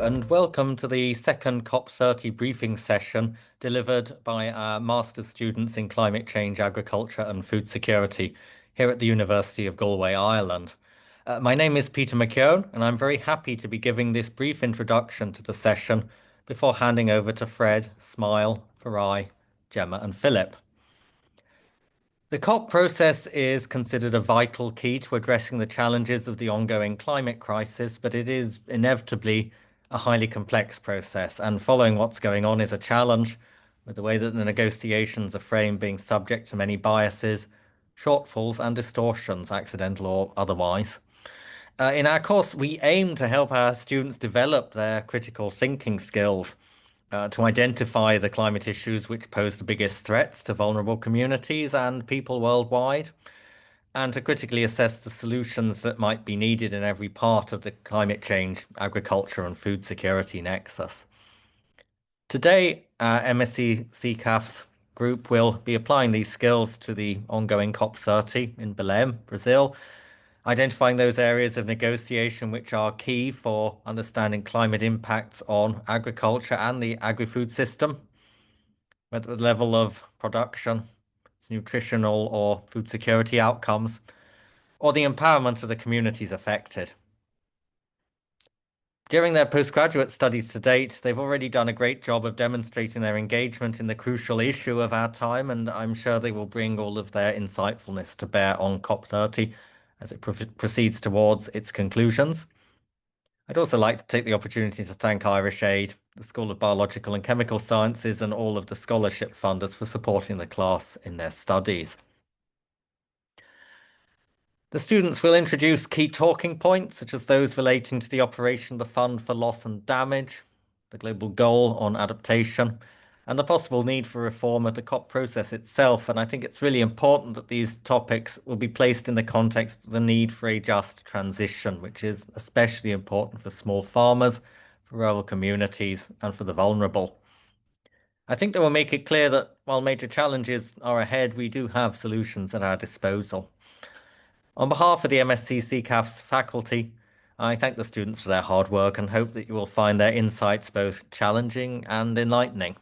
and welcome to the second COP30 briefing session delivered by our master's students in climate change, agriculture and food security here at the University of Galway, Ireland. My name is Peter McKeown, and I'm very happy to be giving this brief introduction to the session before handing over to Fred, Smile, Farai, Gemma and Philip. The COP process is considered a vital key to addressing the challenges of the ongoing climate crisis, but it is inevitably a highly complex process, and following what's going on is a challenge, with the way that the negotiations are framed being subject to many biases, shortfalls and distortions, accidental or otherwise. In our course, we aim to help our students develop their critical thinking skills to identify the climate issues which pose the biggest threats to vulnerable communities and people worldwide, and to critically assess the solutions that might be needed in every part of the climate change, agriculture and food security nexus. Today, our MScCCAFS group will be applying these skills to the ongoing COP30 in Belém, Brazil, identifying those areas of negotiation which are key for understanding climate impacts on agriculture and the agri-food system, whether the level of production, its nutritional or food security outcomes, or the empowerment of the communities affected. During their postgraduate studies to date, they've already done a great job of demonstrating their engagement in the crucial issue of our time, and I'm sure they will bring all of their insightfulness to bear on COP30 as it proceeds towards its conclusions. I'd also like to take the opportunity to thank Irish Aid, the School of Biological and Chemical Sciences, and all of the scholarship funders for supporting the class in their studies. The students will introduce key talking points, such as those relating to the operation of the Fund for Loss and Damage, the global goal on adaptation, and the possible need for reform of the COP process itself. And I think it's really important that these topics will be placed in the context of the need for a just transition, which is especially important for small farmers, for rural communities, and for the vulnerable. I think they will make it clear that while major challenges are ahead, we do have solutions at our disposal. On behalf of the MScCCAFS faculty, I thank the students for their hard work and hope that you will find their insights both challenging and enlightening.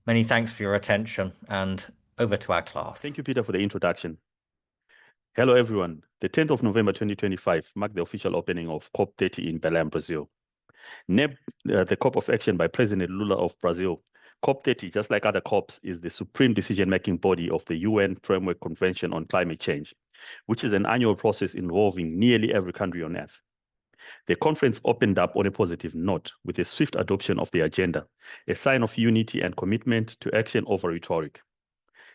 Many thanks for your attention, and over to our class. Thank you, Peter, for the introduction. Hello, everyone. The 10th of November 2025 marked the official opening of COP30 in Belém, Brazil. Named the COP of Action by President Lula of Brazil, COP30, just like other COPs, is the supreme decision-making body of the UN Framework Convention on Climate Change, which is an annual process involving nearly every country on Earth. The conference opened up on a positive note with a swift adoption of the agenda, a sign of unity and commitment to action over rhetoric.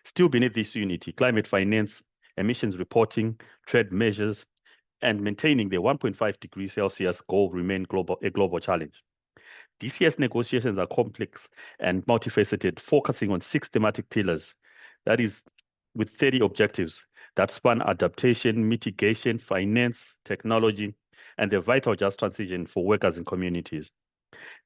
Still beneath this unity, climate finance, emissions reporting, trade measures, and maintaining the 1.5 degrees Celsius goal remain a global challenge. This year's negotiations are complex and multifaceted, focusing on 6 thematic pillars, that is, with 30 objectives that span adaptation, mitigation, finance, technology, and the vital just transition for workers and communities.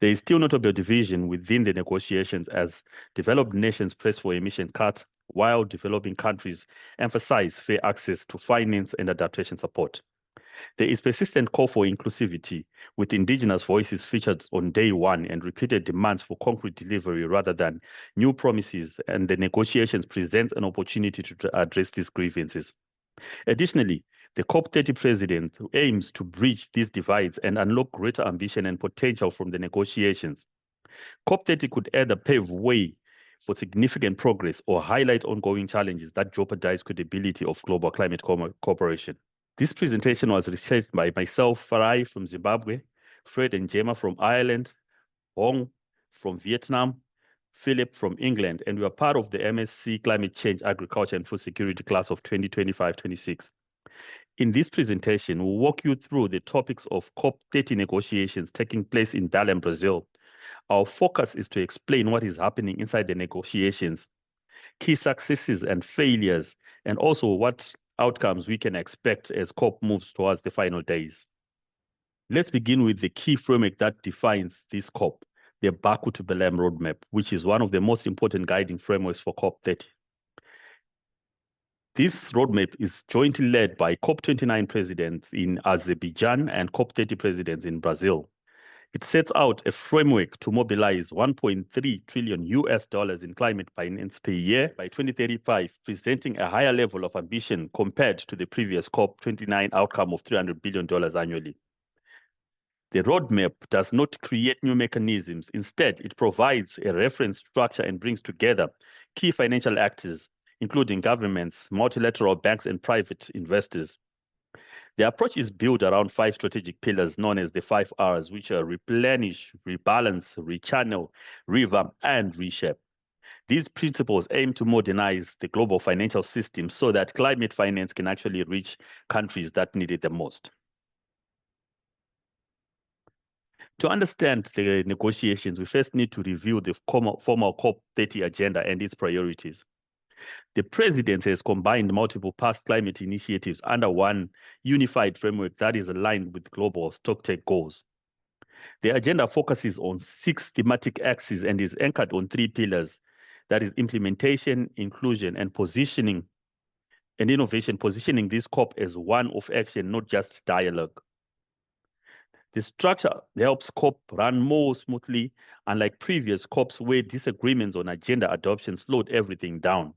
There is still notable division within the negotiations as developed nations press for emission cuts, while developing countries emphasize fair access to finance and adaptation support. There is persistent call for inclusivity, with indigenous voices featured on day one and repeated demands for concrete delivery rather than new promises, and the negotiations present an opportunity to address these grievances. Additionally, the COP30 president aims to bridge these divides and unlock greater ambition and potential from the negotiations. COP30 could either pave way for significant progress or highlight ongoing challenges that jeopardize credibility of global climate cooperation. This presentation was researched by myself, Farai from Zimbabwe, Fred and Gemma from Ireland, Hong from Vietnam, Philip from England, and we are part of the MSc Climate Change, Agriculture and Food Security class of 2025-26. In this presentation, we'll walk you through the topics of COP30 negotiations taking place in Belém, Brazil. Our focus is to explain what is happening inside the negotiations, key successes and failures, and also what outcomes we can expect as COP moves towards the final days. Let's begin with the key framework that defines this COP, the Baku to Belém roadmap, which is one of the most important guiding frameworks for COP30. This roadmap is jointly led by COP29 presidents in Azerbaijan and COP30 presidents in Brazil. It sets out a framework to mobilize 1.3 trillion US dollars in climate finance per year by 2035, presenting a higher level of ambition compared to the previous COP29 outcome of $300 billion annually. The roadmap does not create new mechanisms. Instead, it provides a reference structure and brings together key financial actors, including governments, multilateral banks, and private investors. The approach is built around 5 strategic pillars known as the 5 Rs, which are replenish, rebalance, rechannel, revamp, and reshape. These principles aim to modernize the global financial system so that climate finance can actually reach countries that need it the most. To understand the negotiations, we first need to review the formal COP30 agenda and its priorities. The presidency has combined multiple past climate initiatives under one unified framework that is aligned with global stocktake goals. The agenda focuses on 6 thematic axes and is anchored on 3 pillars, that is implementation, inclusion, and positioning and innovation, positioning this COP as one of action, not just dialogue. The structure helps COP run more smoothly, unlike previous COPs where disagreements on agenda adoption slowed everything down.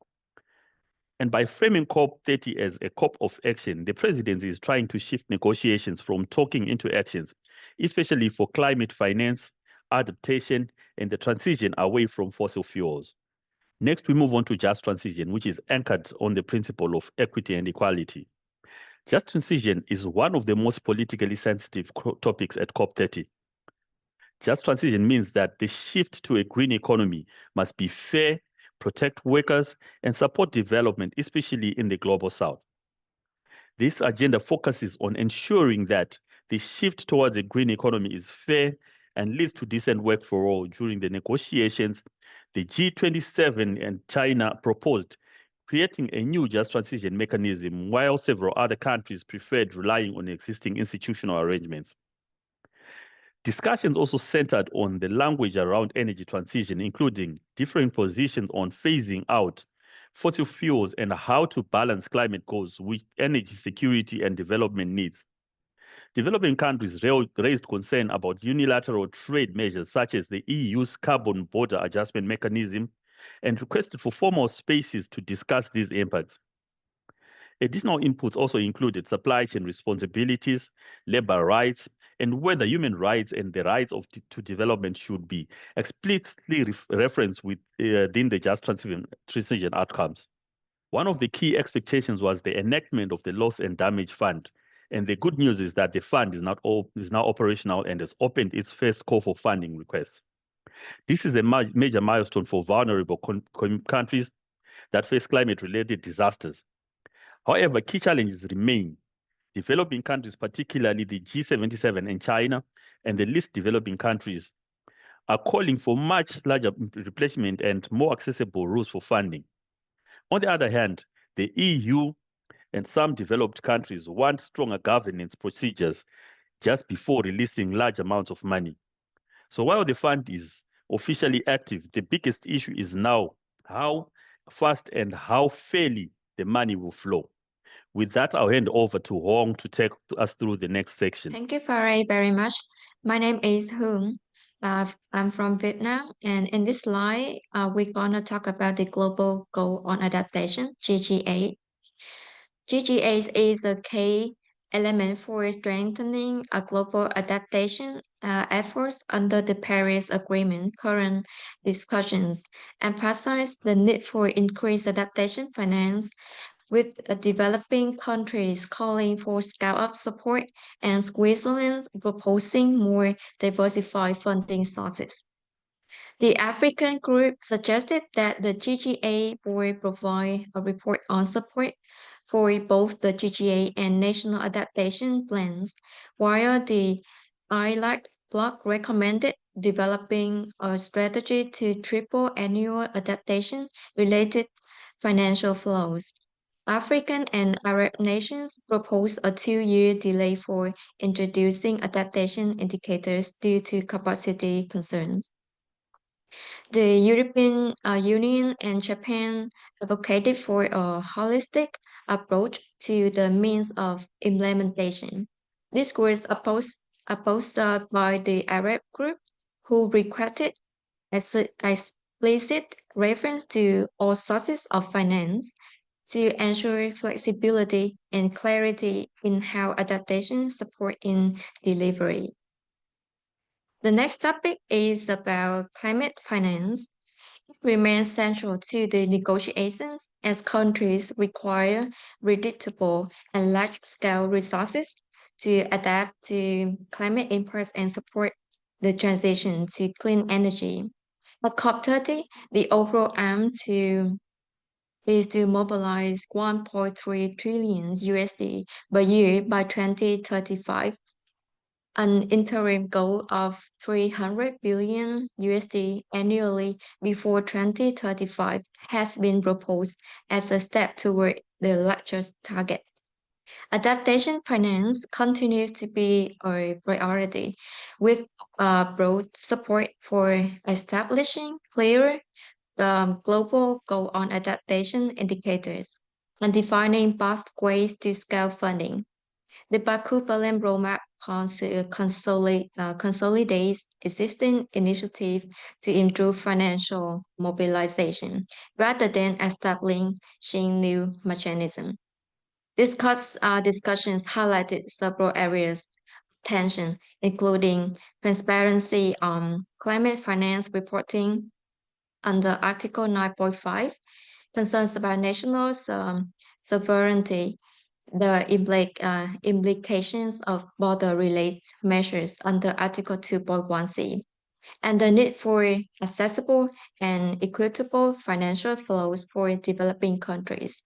And by framing COP30 as a COP of action, the presidency is trying to shift negotiations from talking into actions, especially for climate finance, adaptation, and the transition away from fossil fuels. Next, we move on to just transition, which is anchored on the principle of equity and equality. Just transition is one of the most politically sensitive topics at COP30. Just transition means that the shift to a green economy must be fair, protect workers, and support development, especially in the global south. This agenda focuses on ensuring that the shift towards a green economy is fair and leads to decent work for all. During the negotiations, the G27 and China proposed creating a new just transition mechanism, while several other countries preferred relying on existing institutional arrangements. Discussions also centered on the language around energy transition, including different positions on phasing out fossil fuels and how to balance climate goals with energy security and development needs. Developing countries raised concern about unilateral trade measures such as the EU's carbon border adjustment mechanism and requested for formal spaces to discuss these impacts. Additional inputs also included supply chain responsibilities, labor rights, and whether human rights and the rights to development should be explicitly referenced within the just transition outcomes. One of the key expectations was the enactment of the Loss and Damage Fund. And the good news is that the fund is now operational and has opened its first call for funding requests. This is a major milestone for vulnerable countries that face climate-related disasters. However, key challenges remain. Developing countries, particularly the G77 and China, and the least developing countries, are calling for much larger replacement and more accessible rules for funding. On the other hand, the EU and some developed countries want stronger governance procedures just before releasing large amounts of money. So while the fund is officially active, the biggest issue is now how fast and how fairly the money will flow. With that, I'll hand over to Hong to take us through the next section. Thank you very much. My name is Hung. I'm from Vietnam, and in this slide, we're gonna talk about the Global Goal on Adaptation, GGA. GGA is a key element for strengthening a global adaptation efforts under the Paris Agreement. Current discussions emphasize the need for increased adaptation finance, with developing countries calling for scale-up support and Switzerland proposing more diversified funding sources. The African group suggested that the GGA will provide a report on support for both the GGA and national adaptation plans, while the ILAC bloc recommended developing a strategy to triple annual adaptation-related financial flows. African and Arab nations proposed a 2-year delay for introducing adaptation indicators due to capacity concerns. The European Union and Japan advocated for a holistic approach to the means of implementation. This was opposed by the Arab group, who requested explicit reference to all sources of finance to ensure flexibility and clarity in how adaptation support in delivery. The next topic is about climate finance. It remains central to the negotiations as countries require predictable and large-scale resources to adapt to climate impacts and support the transition to clean energy. At COP30, the overall aim is to mobilize 1.3 trillion USD per year by 2035. An interim goal of 300 billion USD annually before 2035 has been proposed as a step toward the largest target. Adaptation finance continues to be a priority, with broad support for establishing clear global goal on adaptation indicators and defining pathways to scale funding. The Baku Berlin roadmap consolidates existing initiatives to improve financial mobilization rather than establishing new mechanisms. Discussions highlighted several areas of tension, including transparency on climate finance reporting under Article 9.5, concerns about national sovereignty, the implications of border-related measures under Article 2.1c, and the need for accessible and equitable financial flows for developing countries.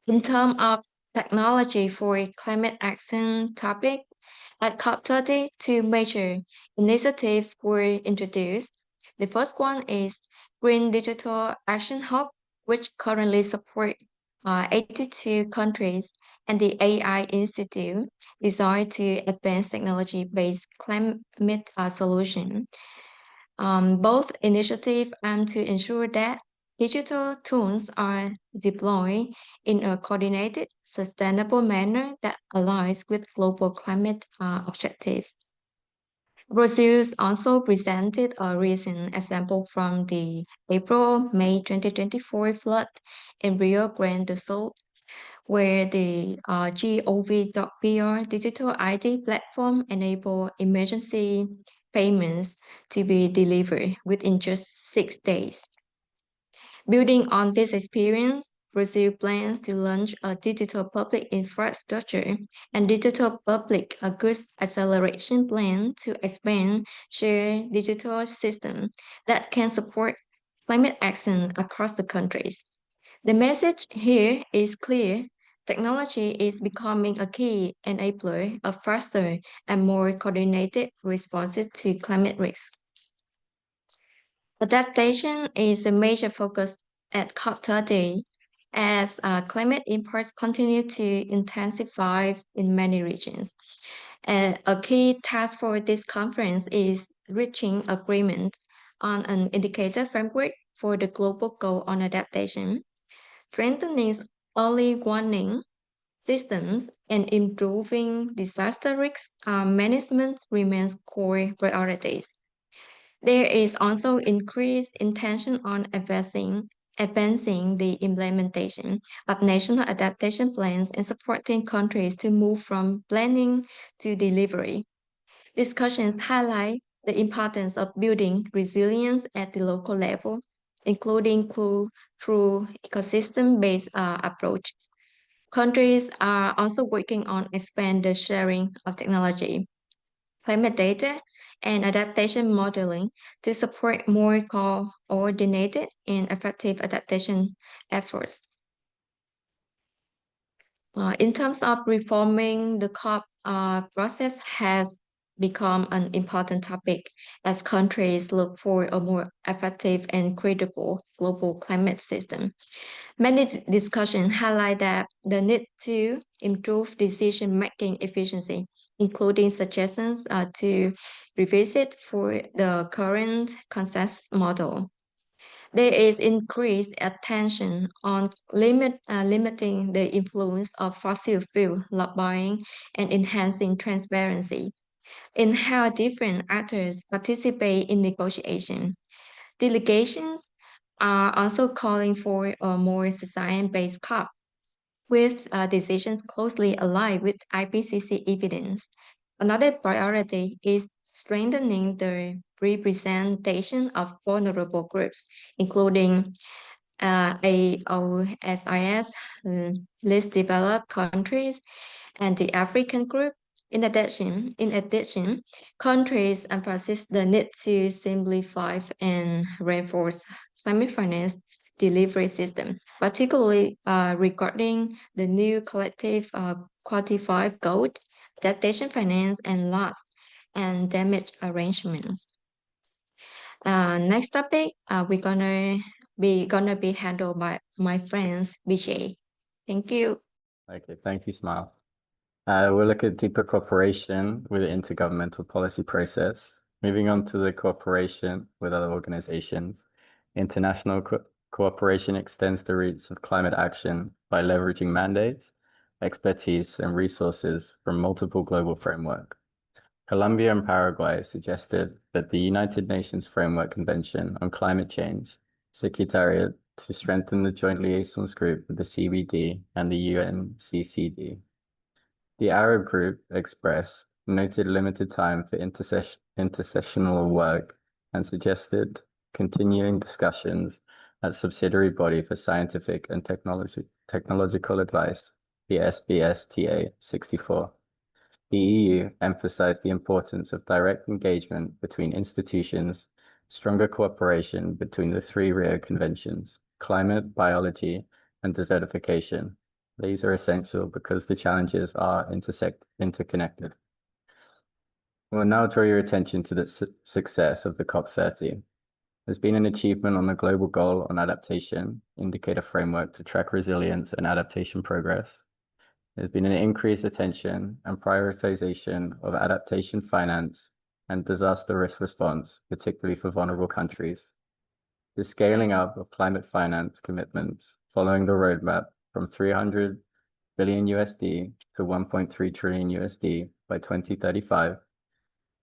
In terms of technology for climate action topic, at COP30, two major initiatives were introduced. The first one is Green Digital Action Hub, which currently supports 82 countries, and the AI Institute, designed to advance technology-based climate solution. Both initiatives aim to ensure that digital tools are deployed in a coordinated, sustainable manner that aligns with global climate objectives. Brazil also presented a recent example from the April-May 2024 flood in Rio Grande do Sul, where the gov.br digital ID platform enabled emergency payments to be delivered within just 6 days. Building on this experience, Brazil plans to launch a digital public infrastructure and digital public goods acceleration plan to expand shared digital system that can support climate action across the countries. The message here is clear. Technology is becoming a key enabler of faster and more coordinated responses to climate risks. Adaptation is a major focus at COP30 as climate impacts continue to intensify in many regions. A key task for this conference is reaching agreement on an indicator framework for the global goal on adaptation, strengthening early warning systems, and improving disaster risk management remains core priorities. There is also increased intention on advancing the implementation of national adaptation plans and supporting countries to move from planning to delivery. Discussions highlight the importance of building resilience at the local level, including through ecosystem-based approach. Countries are also working on expand the sharing of technology, climate data, and adaptation modeling to support more coordinated and effective adaptation efforts. In terms of reforming the COP process has become an important topic as countries look for a more effective and credible global climate system. Many discussions highlight that the need to improve decision-making efficiency, including suggestions to revisit for the current consensus model. There is increased attention on limiting the influence of fossil fuel lobbying and enhancing transparency in how different actors participate in negotiation. Delegations are also calling for a more science-based COP with decisions closely aligned with IPCC evidence. Another priority is strengthening the representation of vulnerable groups, including AOSIS, least developed countries, and the African group. In addition, countries emphasize the need to simplify and reinforce climate finance delivery system, particularly regarding the new collective quantified gold, adaptation finance, and loss and damage arrangements. Next topic, we're gonna be handled by my friends BJ. Thank you. Okay, thank you, Smile. We'll look at deeper cooperation with the intergovernmental policy process. Moving on to the cooperation with other organizations. International cooperation extends the reach of climate action by leveraging mandates, expertise, and resources from multiple global frameworks. Colombia and Paraguay suggested that the United Nations Framework Convention on Climate Change Secretariat to strengthen the joint liaisons group with the CBD and the UNCCD. The Arab group expressed noted limited time for intersessional work and suggested continuing discussions at subsidiary body for scientific and technological advice, the SBSTA 64. The EU emphasized the importance of direct engagement between institutions, stronger cooperation between the three Rio conventions, climate, biology, and desertification. These are essential because the challenges are interconnected. We'll now draw your attention to the success of the COP30. There's been an achievement on the Global Goal on Adaptation indicator framework to track resilience and adaptation progress. There's been an increased attention and prioritization of adaptation finance and disaster risk response, particularly for vulnerable countries. The scaling up of climate finance commitments following the roadmap from 300 billion USD to 1.3 trillion USD by 2035.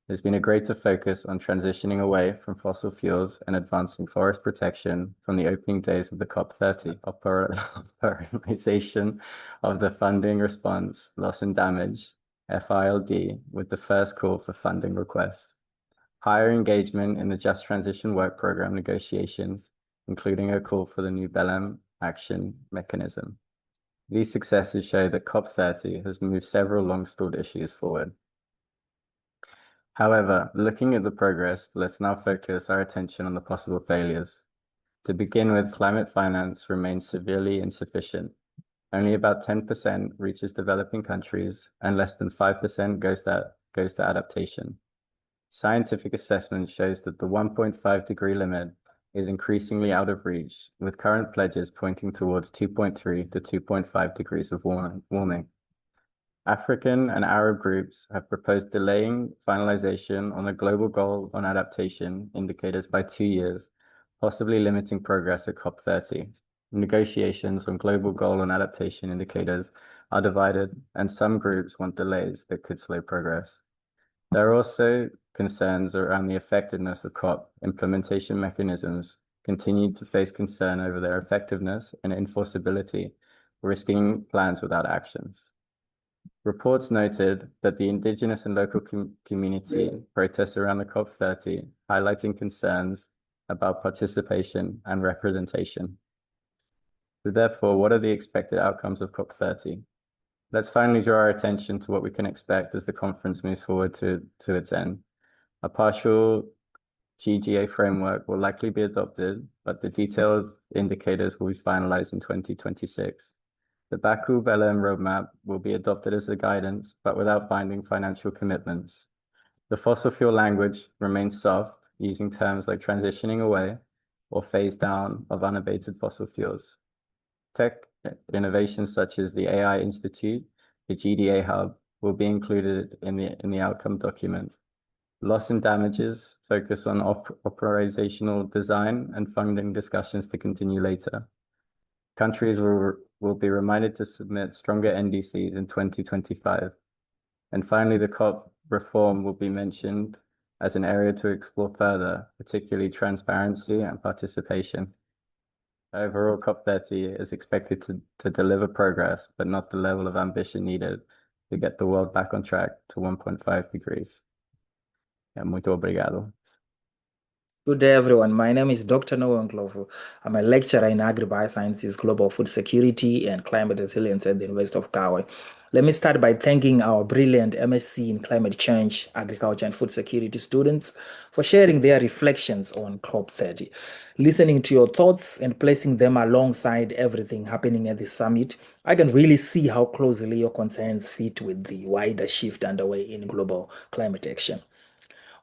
There's been a greater focus on transitioning away from fossil fuels and advancing forest protection from the opening days of the COP30. Prioritization of the funding response, loss and damage, FILD, with the first call for funding requests. Higher engagement in the Just Transition Work Program negotiations, including a call for the new Belém action mechanism. These successes show that COP30 has moved several long-stalled issues forward. However, looking at the progress, let's now focus our attention on the possible failures. To begin with, climate finance remains severely insufficient. Only about 10% reaches developing countries and less than 5% goes to adaptation. Scientific assessment shows that the 1.5 degree limit is increasingly out of reach, with current pledges pointing towards 2.3 to 2.5 degrees of warming. African and Arab groups have proposed delaying finalization on a global goal on adaptation indicators by 2 years, possibly limiting progress at COP30. Negotiations on global goal on adaptation indicators are divided, and some groups want delays that could slow progress. There are also concerns around the effectiveness of COP implementation mechanisms continue to face concern over their effectiveness and enforceability, risking plans without actions. Reports noted that the indigenous and local community protests around the COP30, highlighting concerns about participation and representation. So therefore, what are the expected outcomes of COP30? Let's finally draw our attention to what we can expect as the conference moves forward to its end. A partial GGA framework will likely be adopted, but the detailed indicators will be finalized in 2026. The Baku-Belém roadmap will be adopted as a guidance, but without binding financial commitments. The fossil fuel language remains soft, using terms like transitioning away or phase down of unabated fossil fuels. Tech innovations such as the AI Institute, the GDA Hub, will be included in the outcome document. Loss and damages focus on operational design and funding discussions to continue later. Countries will be reminded to submit stronger NDCs in 2025. And finally, the COP reform will be mentioned as an area to explore further, particularly transparency and participation. Overall, COP30 is expected to deliver progress, but not the level of ambition needed to get the world back on track to 1.5 degrees. Muito obrigado. Good day, everyone. My name is Dr. Noel Ndlovu. I'm a lecturer in Agribiosciences, Global Food Security, and Climate Resilience at the University of Galway. Let me start by thanking our brilliant MSc in Climate Change, Agriculture, and Food Security students for sharing their reflections on COP30. Listening to your thoughts and placing them alongside everything happening at the summit, I can really see how closely your concerns fit with the wider shift underway in global climate action.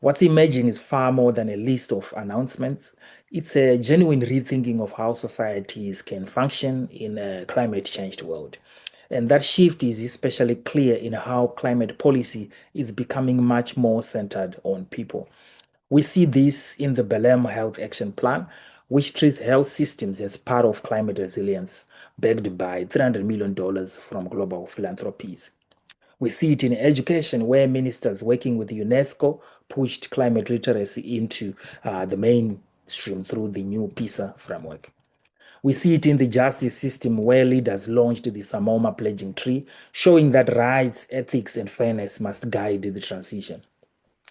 What's emerging is far more than a list of announcements. It's a genuine rethinking of how societies can function in a climate-changed world. And that shift is especially clear in how climate policy is becoming much more centered on people. We see this in the Belém Health Action Plan, which treats health systems as part of climate resilience, backed by $300 million from global philanthropies. We see it in education, where ministers working with UNESCO pushed climate literacy into the mainstream through the new PISA framework. We see it in the justice system, where leaders launched the Samoma pledging tree, showing that rights, ethics, and fairness must guide the transition.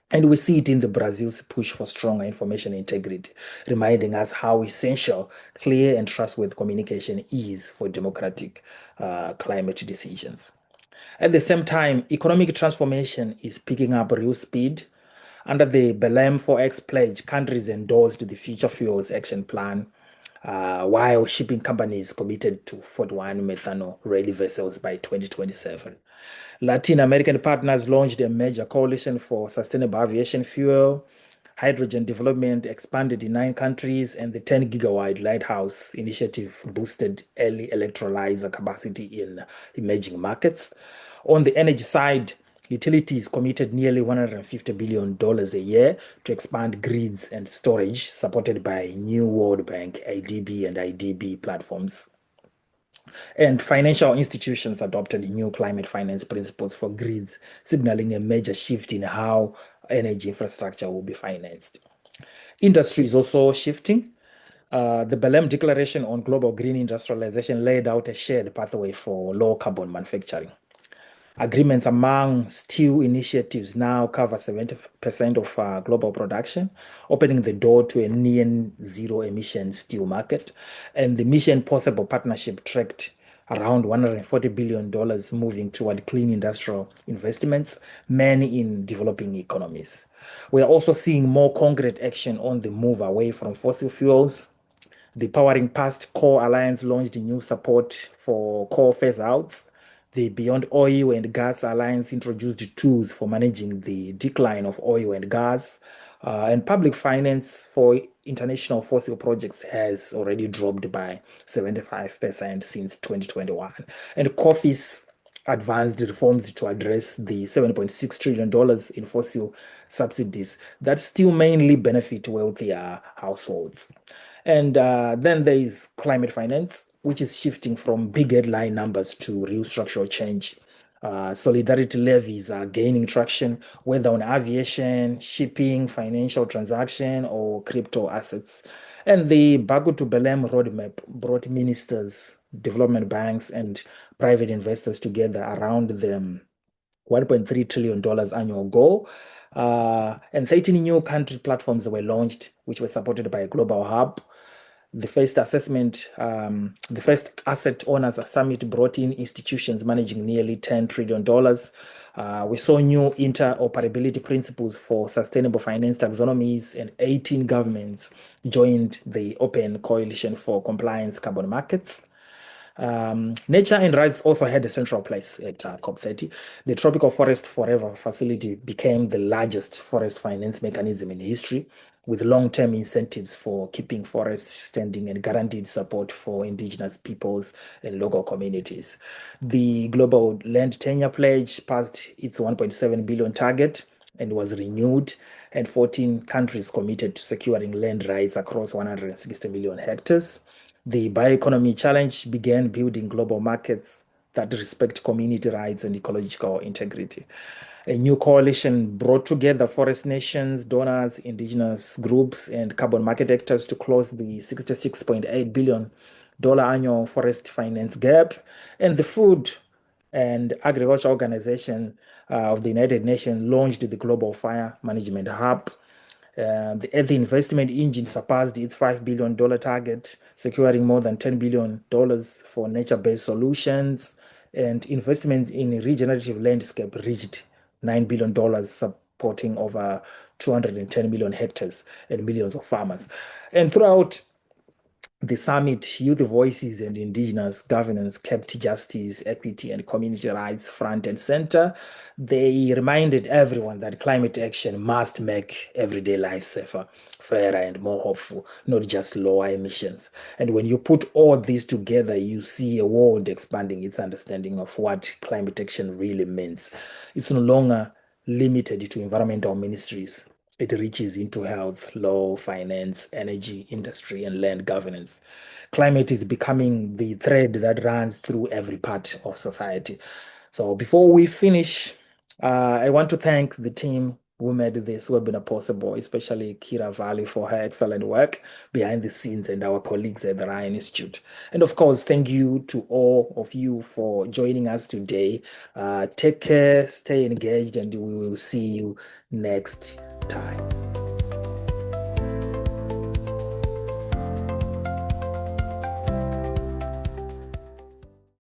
And we see it in the Brazil's push for stronger information integrity, reminding us how essential clear and trustworthy communication is for democratic climate decisions. At the same time, economic transformation is picking up real speed. Under the Belém 4X pledge, countries endorsed the Future Fuels Action Plan, while shipping companies committed to 41 methanol-ready vessels by 2027. Latin American partners launched a major coalition for sustainable aviation fuel. Hydrogen development expanded in 9 countries, and the 10 gigawatt Lighthouse initiative boosted early electrolyzer capacity in emerging markets. On the energy side, utilities committed nearly $150 billion a year to expand grids and storage, supported by new World Bank, ADB, and IDB platforms. And financial institutions adopted new climate finance principles for grids, signaling a major shift in how energy infrastructure will be financed. Industry is also shifting. The Belém Declaration on Global Green Industrialization laid out a shared pathway for low carbon manufacturing. Agreements among steel initiatives now cover 70% of global production, opening the door to a near zero emission steel market. And the Mission Possible partnership tracked around $140 billion moving toward clean industrial investments, many in developing economies. We are also seeing more concrete action on the move away from fossil fuels. The Powering Past Core Alliance launched new support for coal phase-outs. The Beyond Oil and Gas Alliance introduced tools for managing the decline of oil and gas. And public finance for international fossil projects has already dropped by 75% since 2021. And COFI's advanced reforms to address the $7.6 trillion in fossil subsidies that still mainly benefit wealthier households. And then there is climate finance, which is shifting from big headline numbers to real structural change. Solidarity levies are gaining traction, whether on aviation, shipping, financial transaction, or crypto assets. And the Baku to Belém roadmap brought ministers, development banks, and private investors together around the $1.3 trillion annual goal. And 13 new country platforms were launched, which were supported by a global hub. The first Asset Owners Summit brought in institutions managing nearly $10 trillion. We saw new interoperability principles for sustainable finance taxonomies, and 18 governments joined the Open Coalition for Compliance Carbon Markets. Nature and rights also had a central place at COP30. The Tropical Forest Forever facility became the largest forest finance mechanism in history, with long-term incentives for keeping forests standing and guaranteed support for indigenous peoples and local communities. The Global Land Tenure Pledge passed its $1.7 billion target, and was renewed, and 14 countries committed to securing land rights across 160 million hectares. The bioeconomy challenge began building global markets that respect community rights and ecological integrity. A new coalition brought together forest nations, donors, indigenous groups, and carbon market actors to close the $66.8 billion annual forest finance gap. And the Food and Agriculture Organization of the United Nations launched the Global Fire Management Hub. The Earth Investment Engine surpassed its $5 billion target, securing more than $10 billion for nature-based solutions, and investments in regenerative landscape reached $9 billion, supporting over 210 million hectares and millions of farmers. And throughout the summit, youth voices and indigenous governance kept justice, equity, and community rights front and center. They reminded everyone that climate action must make everyday life safer, fairer, and more hopeful, not just lower emissions. And when you put all these together, you see a world expanding its understanding of what climate action really means. It's no longer limited to environmental ministries. It reaches into health, law, finance, energy, industry, and land governance. Climate is becoming the thread that runs through every part of society. So before we finish, I want to thank the team who made this webinar possible, especially Kira Valley for her excellent work behind the scenes and our colleagues at the Ryan Institute. And of course, thank you to all of you for joining us today. Take care, stay engaged, and we will see you next time.